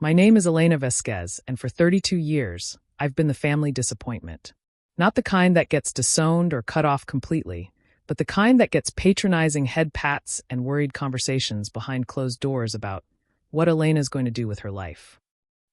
My name is Elena Vasquez, and for 32 years, I've been the family disappointment. Not the kind that gets disowned or cut off completely, but the kind that gets patronizing head pats and worried conversations behind closed doors about what Elena's going to do with her life.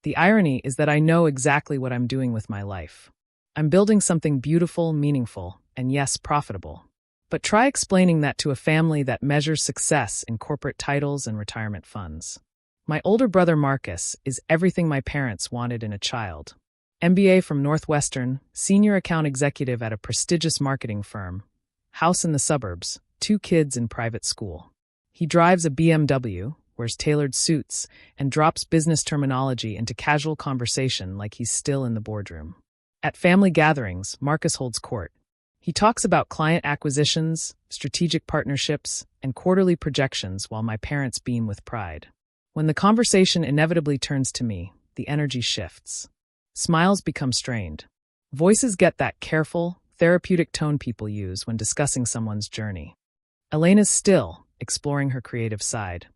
The irony is that I know exactly what I'm doing with my life. I'm building something beautiful, meaningful, and yes, profitable. But try explaining that to a family that measures success in corporate titles and retirement funds. My older brother Marcus is everything my parents wanted in a child. MBA from Northwestern, senior account executive at a prestigious marketing firm, house in the suburbs, 2 kids in private school. He drives a BMW, wears tailored suits, and drops business terminology into casual conversation like he's still in the boardroom. At family gatherings, Marcus holds court. He talks about client acquisitions, strategic partnerships, and quarterly projections while my parents beam with pride. When the conversation inevitably turns to me, the energy shifts. Smiles become strained. Voices get that careful, therapeutic tone people use when discussing someone's journey. Elena's still exploring her creative side.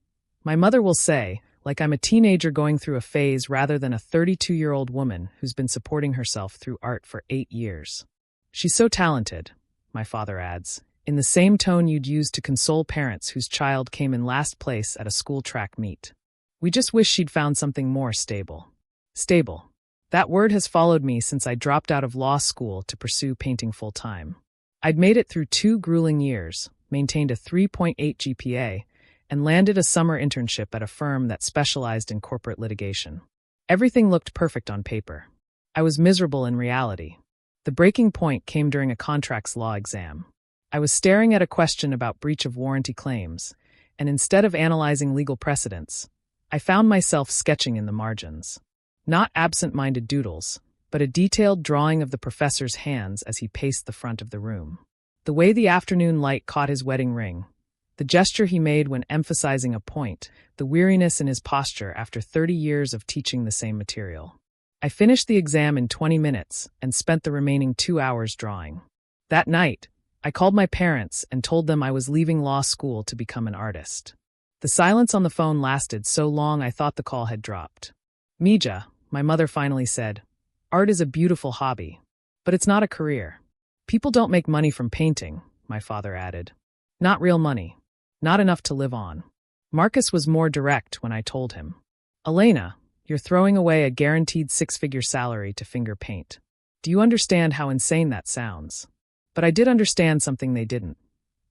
My mother will say, like I'm a teenager going through a phase rather than a 32-year-old woman who's been supporting herself through art for 8 years. She's so talented, my father adds, in the same tone you'd use to console parents whose child came in last place at a school track meet. We just wish she'd found something more stable. Stable. That word has followed me since I dropped out of law school to pursue painting full-time. I'd made it through 2 grueling years, maintained a 3.8 GPA, and landed a summer internship at a firm that specialized in corporate litigation. Everything looked perfect on paper. I was miserable in reality. The breaking point came during a contracts law exam. I was staring at a question about breach of warranty claims, and instead of analyzing legal precedents, I found myself sketching in the margins. Not absent-minded doodles, but a detailed drawing of the professor's hands as he paced the front of the room. The way the afternoon light caught his wedding ring, the gesture he made when emphasizing a point, the weariness in his posture after 30 years of teaching the same material. I finished the exam in 20 minutes and spent the remaining 2 hours drawing. That night, I called my parents and told them I was leaving law school to become an artist. The silence on the phone lasted so long I thought the call had dropped. Mija, my mother finally said, art is a beautiful hobby, but it's not a career. People don't make money from painting, my father added. Not real money. Not enough to live on. Marcus was more direct when I told him. Elena, you're throwing away a guaranteed 6-figure salary to finger paint. Do you understand how insane that sounds? But I did understand something they didn't.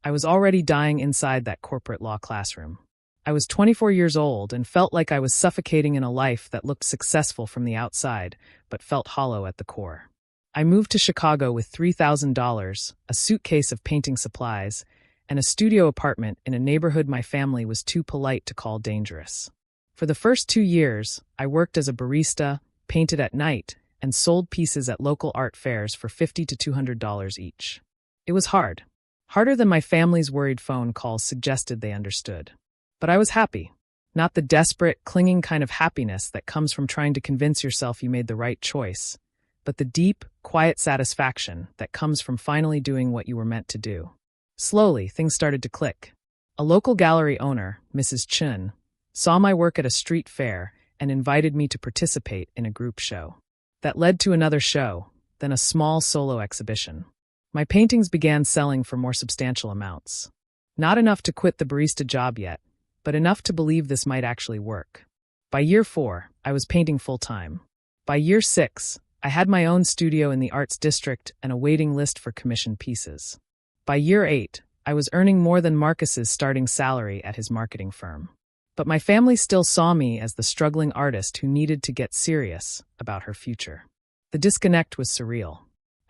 I was already dying inside that corporate law classroom. I was 24 years old and felt like I was suffocating in a life that looked successful from the outside, but felt hollow at the core. I moved to Chicago with $3,000, a suitcase of painting supplies, and a studio apartment in a neighborhood my family was too polite to call dangerous. For the first 2 years, I worked as a barista, painted at night, and sold pieces at local art fairs for $50 to $200 each. It was hard. Harder than my family's worried phone calls suggested they understood. But I was happy. Not the desperate, clinging kind of happiness that comes from trying to convince yourself you made the right choice, but the deep, quiet satisfaction that comes from finally doing what you were meant to do. Slowly, things started to click. A local gallery owner, Mrs. Chun, saw my work at a street fair and invited me to participate in a group show. That led to another show, then a small solo exhibition. My paintings began selling for more substantial amounts. Not enough to quit the barista job yet, but enough to believe this might actually work. By year 4, I was painting full-time. By year 6, I had my own studio in the Arts District and a waiting list for commissioned pieces. By year 8, I was earning more than Marcus's starting salary at his marketing firm. But my family still saw me as the struggling artist who needed to get serious about her future. The disconnect was surreal.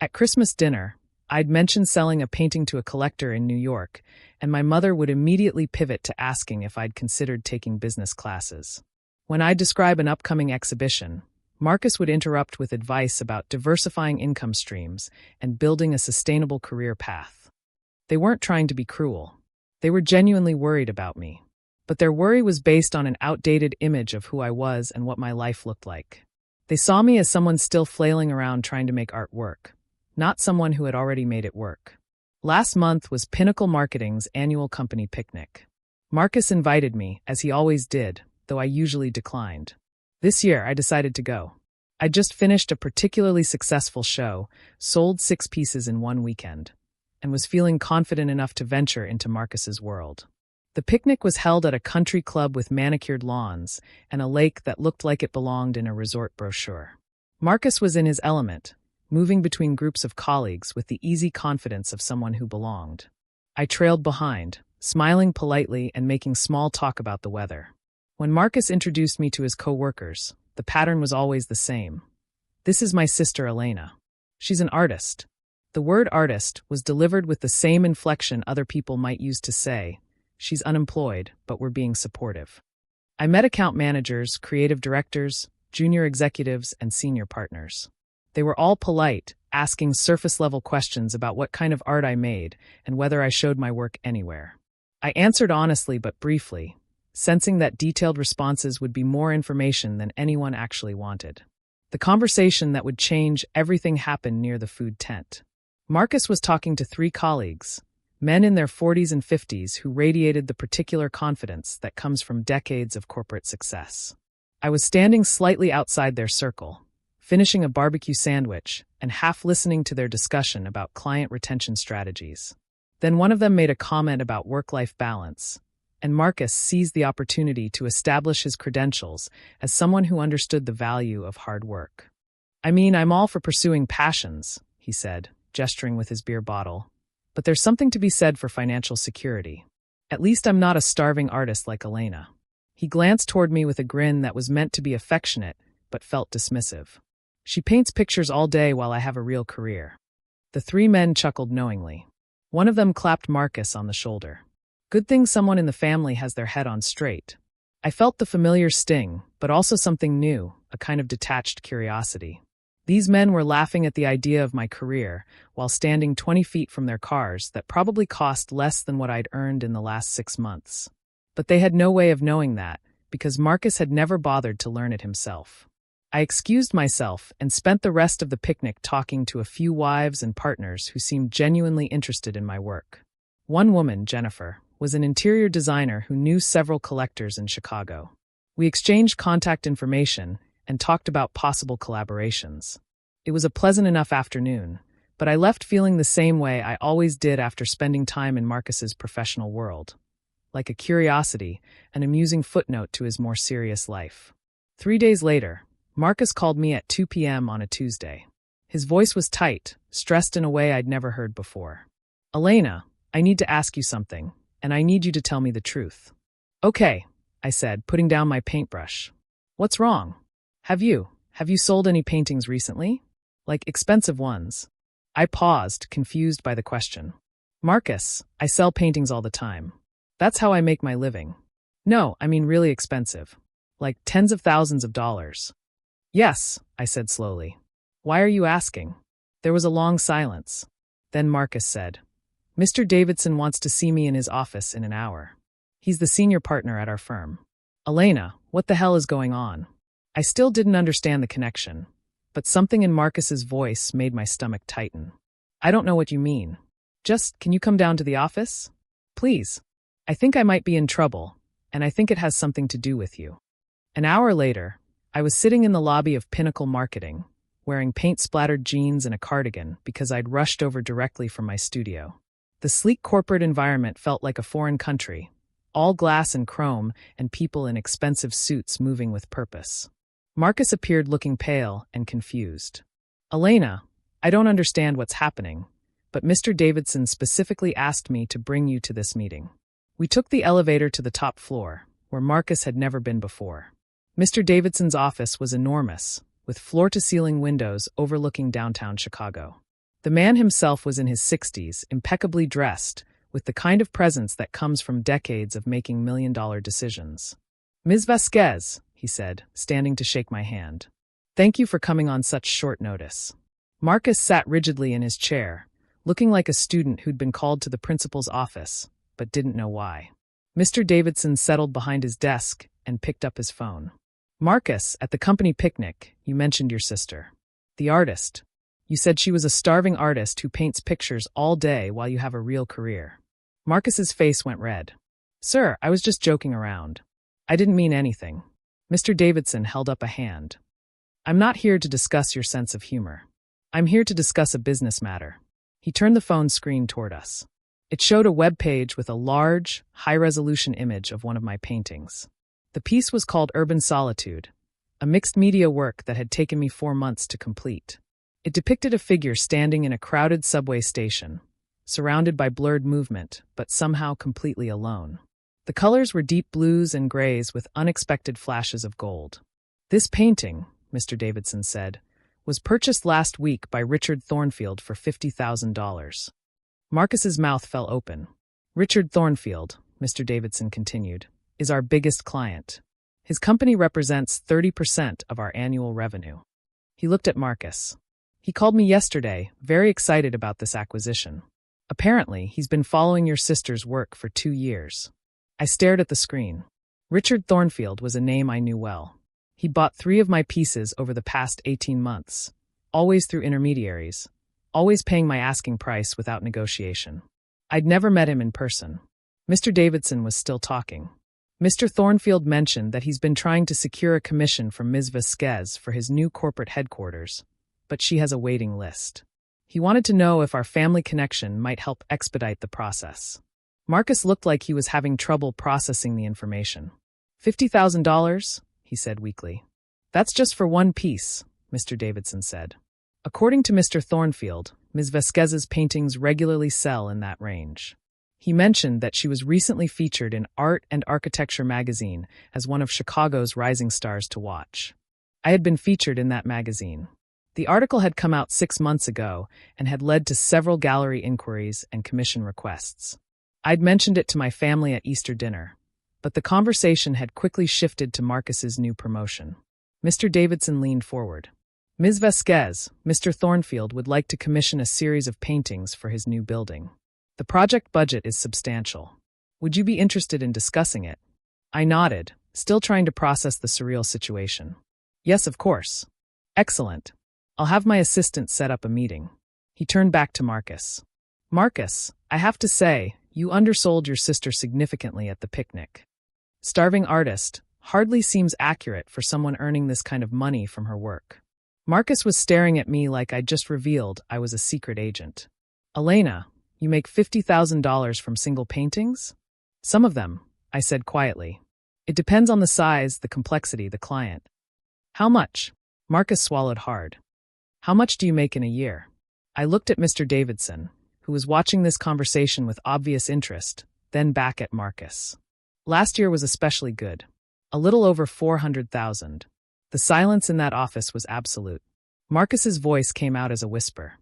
At Christmas dinner, I'd mentioned selling a painting to a collector in New York, and my mother would immediately pivot to asking if I'd considered taking business classes. When I'd describe an upcoming exhibition, Marcus would interrupt with advice about diversifying income streams and building a sustainable career path. They weren't trying to be cruel. They were genuinely worried about me. But their worry was based on an outdated image of who I was and what my life looked like. They saw me as someone still flailing around trying to make art work, not someone who had already made it work. Last month was Pinnacle Marketing's annual company picnic. Marcus invited me, as he always did, though I usually declined. This year, I decided to go. I just finished a particularly successful show, sold 6 pieces in one weekend, and was feeling confident enough to venture into Marcus's world. The picnic was held at a country club with manicured lawns and a lake that looked like it belonged in a resort brochure. Marcus was in his element, moving between groups of colleagues with the easy confidence of someone who belonged. I trailed behind, smiling politely and making small talk about the weather. When Marcus introduced me to his co-workers, the pattern was always the same. "This is my sister Elena. She's an artist." The word artist was delivered with the same inflection other people might use to say, "She's unemployed, but we're being supportive." I met account managers, creative directors, junior executives, and senior partners. They were all polite, asking surface-level questions about what kind of art I made and whether I showed my work anywhere. I answered honestly but briefly, sensing that detailed responses would be more information than anyone actually wanted. The conversation that would change everything happened near the food tent. Marcus was talking to 3 colleagues, men in their 40s and 50s who radiated the particular confidence that comes from decades of corporate success. I was standing slightly outside their circle, finishing a barbecue sandwich and half listening to their discussion about client retention strategies. Then one of them made a comment about work-life balance, and Marcus seized the opportunity to establish his credentials as someone who understood the value of hard work. "I mean, I'm all for pursuing passions," he said, gesturing with his beer bottle, "but there's something to be said for financial security. At least I'm not a starving artist like Elena." He glanced toward me with a grin that was meant to be affectionate, but felt dismissive. "She paints pictures all day while I have a real career." The 3 men chuckled knowingly. One of them clapped Marcus on the shoulder. Good thing someone in the family has their head on straight. I felt the familiar sting, but also something new, a kind of detached curiosity. These men were laughing at the idea of my career while standing 20 feet from their cars that probably cost less than what I'd earned in the last 6 months. But they had no way of knowing that, because Marcus had never bothered to learn it himself. I excused myself and spent the rest of the picnic talking to a few wives and partners who seemed genuinely interested in my work. One woman, Jennifer, was an interior designer who knew several collectors in Chicago. We exchanged contact information and talked about possible collaborations. It was a pleasant enough afternoon, but I left feeling the same way I always did after spending time in Marcus's professional world, like a curiosity, an amusing footnote to his more serious life. 3 days later, Marcus called me at 2 p.m. on a Tuesday. His voice was tight, stressed in a way I'd never heard before. "Elena, I need to ask you something, and I need you to tell me the truth." "Okay," I said, putting down my paintbrush. "What's wrong? Have you sold any paintings recently? Like expensive ones?" I paused, confused by the question. "Marcus, I sell paintings all the time. That's how I make my living." "No, I mean really expensive. Like tens of thousands of dollars." "Yes," I said slowly. "Why are you asking?" There was a long silence. Then Marcus said, "Mr. Davidson wants to see me in his office in an hour. He's the senior partner at our firm." "Elena, what the hell is going on?" I still didn't understand the connection, but something in Marcus's voice made my stomach tighten. "I don't know what you mean. Just, can you come down to the office? Please. I think I might be in trouble, and I think it has something to do with you." An hour later, I was sitting in the lobby of Pinnacle Marketing, wearing paint-splattered jeans and a cardigan because I'd rushed over directly from my studio. The sleek corporate environment felt like a foreign country, all glass and chrome and people in expensive suits moving with purpose. Marcus appeared looking pale and confused. "Elena, I don't understand what's happening, but Mr. Davidson specifically asked me to bring you to this meeting." We took the elevator to the top floor, where Marcus had never been before. Mr. Davidson's office was enormous, with floor-to-ceiling windows overlooking downtown Chicago. The man himself was in his 60s, impeccably dressed, with the kind of presence that comes from decades of making million-dollar decisions. "Ms. Vasquez," he said, standing to shake my hand. "Thank you for coming on such short notice." Marcus sat rigidly in his chair, looking like a student who'd been called to the principal's office, but didn't know why. Mr. Davidson settled behind his desk and picked up his phone. "Marcus, at the company picnic, you mentioned your sister. The artist. You said she was a starving artist who paints pictures all day while you have a real career." Marcus's face went red. "Sir, I was just joking around. I didn't mean anything." Mr. Davidson held up a hand. I'm not here to discuss your sense of humor. I'm here to discuss a business matter. He turned the phone screen toward us. It showed a web page with a large, high-resolution image of one of my paintings. The piece was called Urban Solitude, a mixed-media work that had taken me 4 months to complete. It depicted a figure standing in a crowded subway station, surrounded by blurred movement, but somehow completely alone. The colors were deep blues and grays with unexpected flashes of gold. This painting, Mr. Davidson said, was purchased last week by Richard Thornfield for $50,000. Marcus's mouth fell open. Richard Thornfield, Mr. Davidson continued, is our biggest client. His company represents 30% of our annual revenue. He looked at Marcus. He called me yesterday, very excited about this acquisition. Apparently, he's been following your sister's work for 2 years. I stared at the screen. Richard Thornfield was a name I knew well. He bought 3 of my pieces over the past 18 months, always through intermediaries, always paying my asking price without negotiation. I'd never met him in person. Mr. Davidson was still talking. Mr. Thornfield mentioned that he's been trying to secure a commission from Ms. Vasquez for his new corporate headquarters, but she has a waiting list. He wanted to know if our family connection might help expedite the process. Marcus looked like he was having trouble processing the information. $50,000? He said weakly. That's just for one piece, Mr. Davidson said. According to Mr. Thornfield, Ms. Vasquez's paintings regularly sell in that range. He mentioned that she was recently featured in Art and Architecture magazine as one of Chicago's rising stars to watch. I had been featured in that magazine. The article had come out 6 months ago and had led to several gallery inquiries and commission requests. I'd mentioned it to my family at Easter dinner, but the conversation had quickly shifted to Marcus's new promotion. Mr. Davidson leaned forward. Ms. Vasquez, Mr. Thornfield would like to commission a series of paintings for his new building. The project budget is substantial. Would you be interested in discussing it? I nodded, still trying to process the surreal situation. Yes, of course. Excellent. I'll have my assistant set up a meeting. He turned back to Marcus. Marcus, I have to say, you undersold your sister significantly at the picnic. Starving artist hardly seems accurate for someone earning this kind of money from her work. Marcus was staring at me like I'd just revealed I was a secret agent. Elena, you make $50,000 from single paintings? Some of them, I said quietly. It depends on the size, the complexity, the client. How much? Marcus swallowed hard. How much do you make in a year? I looked at Mr. Davidson, who was watching this conversation with obvious interest, then back at Marcus. Last year was especially good. A little over 400,000. The silence in that office was absolute. Marcus's voice came out as a whisper.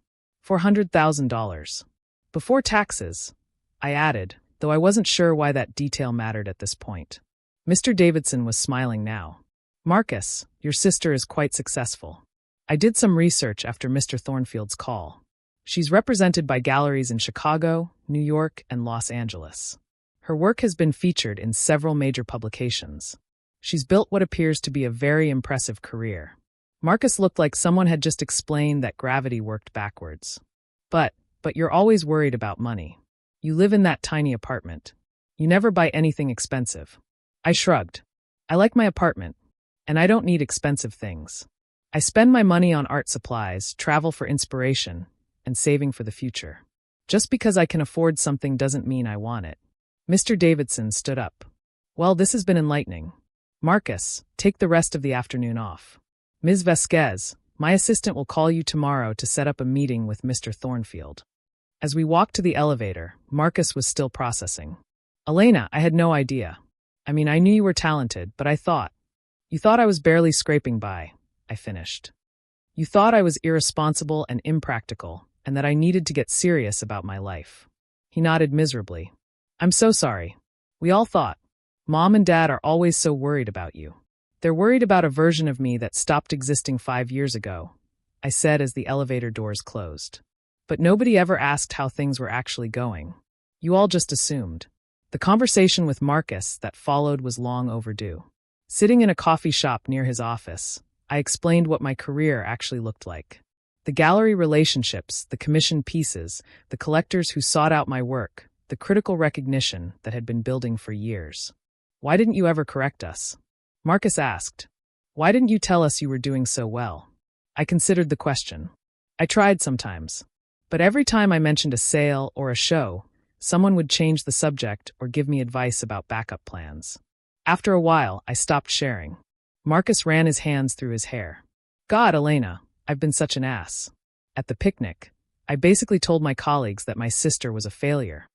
$400,000. Before taxes, I added, though I wasn't sure why that detail mattered at this point. Mr. Davidson was smiling now. Marcus, your sister is quite successful. I did some research after Mr. Thornfield's call. She's represented by galleries in Chicago, New York, and Los Angeles. Her work has been featured in several major publications. She's built what appears to be a very impressive career. Marcus looked like someone had just explained that gravity worked backwards. But you're always worried about money. You live in that tiny apartment. You never buy anything expensive. I shrugged. I like my apartment, and I don't need expensive things. I spend my money on art supplies, travel for inspiration, and saving for the future. Just because I can afford something doesn't mean I want it. Mr. Davidson stood up. Well, this has been enlightening. Marcus, take the rest of the afternoon off. Ms. Vasquez, my assistant will call you tomorrow to set up a meeting with Mr. Thornfield. As we walked to the elevator, Marcus was still processing. Elena, I had no idea. I knew you were talented, but you thought I was barely scraping by, I finished. You thought I was irresponsible and impractical, and that I needed to get serious about my life. He nodded miserably. I'm so sorry. We all thought. Mom and Dad are always so worried about you. They're worried about a version of me that stopped existing 5 years ago, I said as the elevator doors closed. But nobody ever asked how things were actually going. You all just assumed. The conversation with Marcus that followed was long overdue. Sitting in a coffee shop near his office, I explained what my career actually looked like. The gallery relationships, the commissioned pieces, the collectors who sought out my work, the critical recognition that had been building for years. Why didn't you ever correct us? Marcus asked, "Why didn't you tell us you were doing so well?" I considered the question. I tried sometimes. But every time I mentioned a sale or a show, someone would change the subject or give me advice about backup plans. After a while, I stopped sharing. Marcus ran his hands through his hair. "God, Elena, I've been such an ass. At the picnic, I basically told my colleagues that my sister was a failure."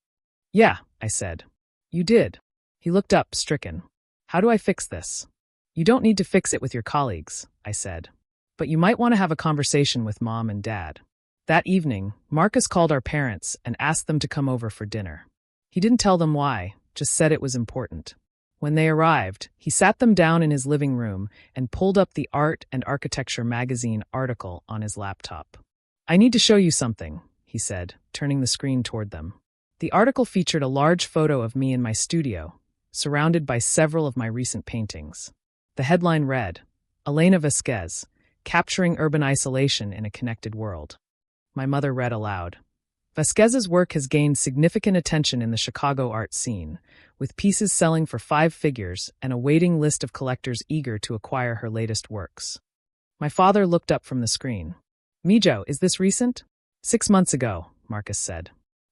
"Yeah," I said. "You did." He looked up, stricken. "How do I fix this?" "You don't need to fix it with your colleagues," I said. "But you might want to have a conversation with Mom and Dad." That evening, Marcus called our parents and asked them to come over for dinner. He didn't tell them why, just said it was important. When they arrived, he sat them down in his living room and pulled up the Art and Architecture magazine article on his laptop. "I need to show you something," he said, turning the screen toward them. The article featured a large photo of me in my studio, surrounded by several of my recent paintings. The headline read, "Elena Vasquez, Capturing Urban Isolation in a Connected World." My mother read aloud. Vasquez's work has gained significant attention in the Chicago art scene, with pieces selling for 5 figures and a waiting list of collectors eager to acquire her latest works. My father looked up from the screen. "Mijo, is this recent?" "6 months ago," Marcus said.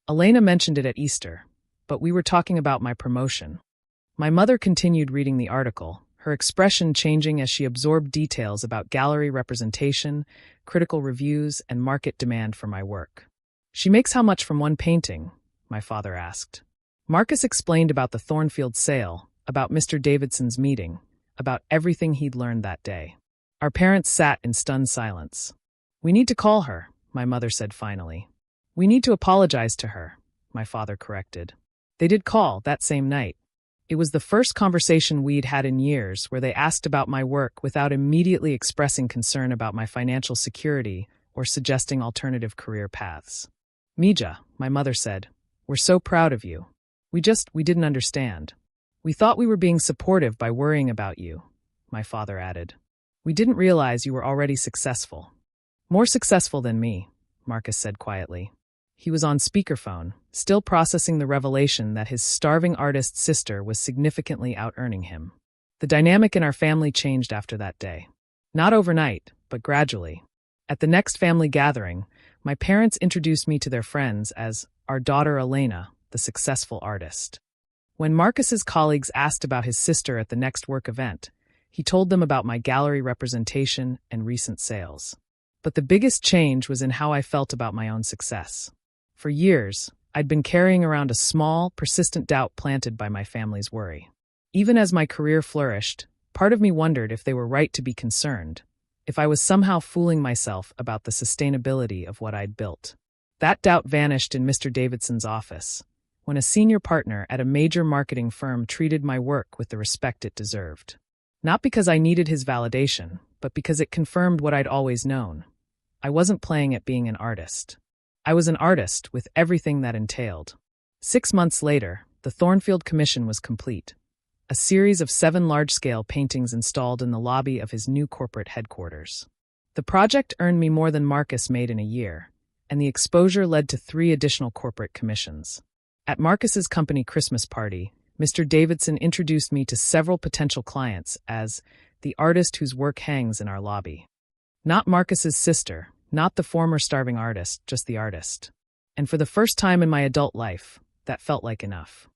"Elena mentioned it at Easter, but we were talking about my promotion." My mother continued reading the article, her expression changing as she absorbed details about gallery representation, critical reviews, and market demand for my work. "She makes how much from one painting?" my father asked. Marcus explained about the Thornfield sale, about Mr. Davidson's meeting, about everything he'd learned that day. Our parents sat in stunned silence. "We need to call her," my mother said finally. "We need to apologize to her," my father corrected. They did call that same night. It was the first conversation we'd had in years where they asked about my work without immediately expressing concern about my financial security or suggesting alternative career paths. "Mija," my mother said, "we're so proud of you. We didn't understand. We thought we were being supportive by worrying about you," my father added. "We didn't realize you were already successful." "More successful than me," Marcus said quietly. He was on speakerphone, still processing the revelation that his starving artist sister was significantly out-earning him. The dynamic in our family changed after that day. Not overnight, but gradually. At the next family gathering, my parents introduced me to their friends as our daughter Elena, the successful artist. When Marcus's colleagues asked about his sister at the next work event, he told them about my gallery representation and recent sales. But the biggest change was in how I felt about my own success. For years, I'd been carrying around a small, persistent doubt planted by my family's worry. Even as my career flourished, part of me wondered if they were right to be concerned, if I was somehow fooling myself about the sustainability of what I'd built. That doubt vanished in Mr. Davidson's office, when a senior partner at a major marketing firm treated my work with the respect it deserved. Not because I needed his validation, but because it confirmed what I'd always known. I wasn't playing at being an artist. I was an artist with everything that entailed. 6 months later, the Thornfield Commission was complete. A series of 7 large-scale paintings installed in the lobby of his new corporate headquarters. The project earned me more than Marcus made in a year, and the exposure led to 3 additional corporate commissions. At Marcus's company Christmas party, Mr. Davidson introduced me to several potential clients as the artist whose work hangs in our lobby. Not Marcus's sister, not the former starving artist, just the artist. And for the first time in my adult life, that felt like enough.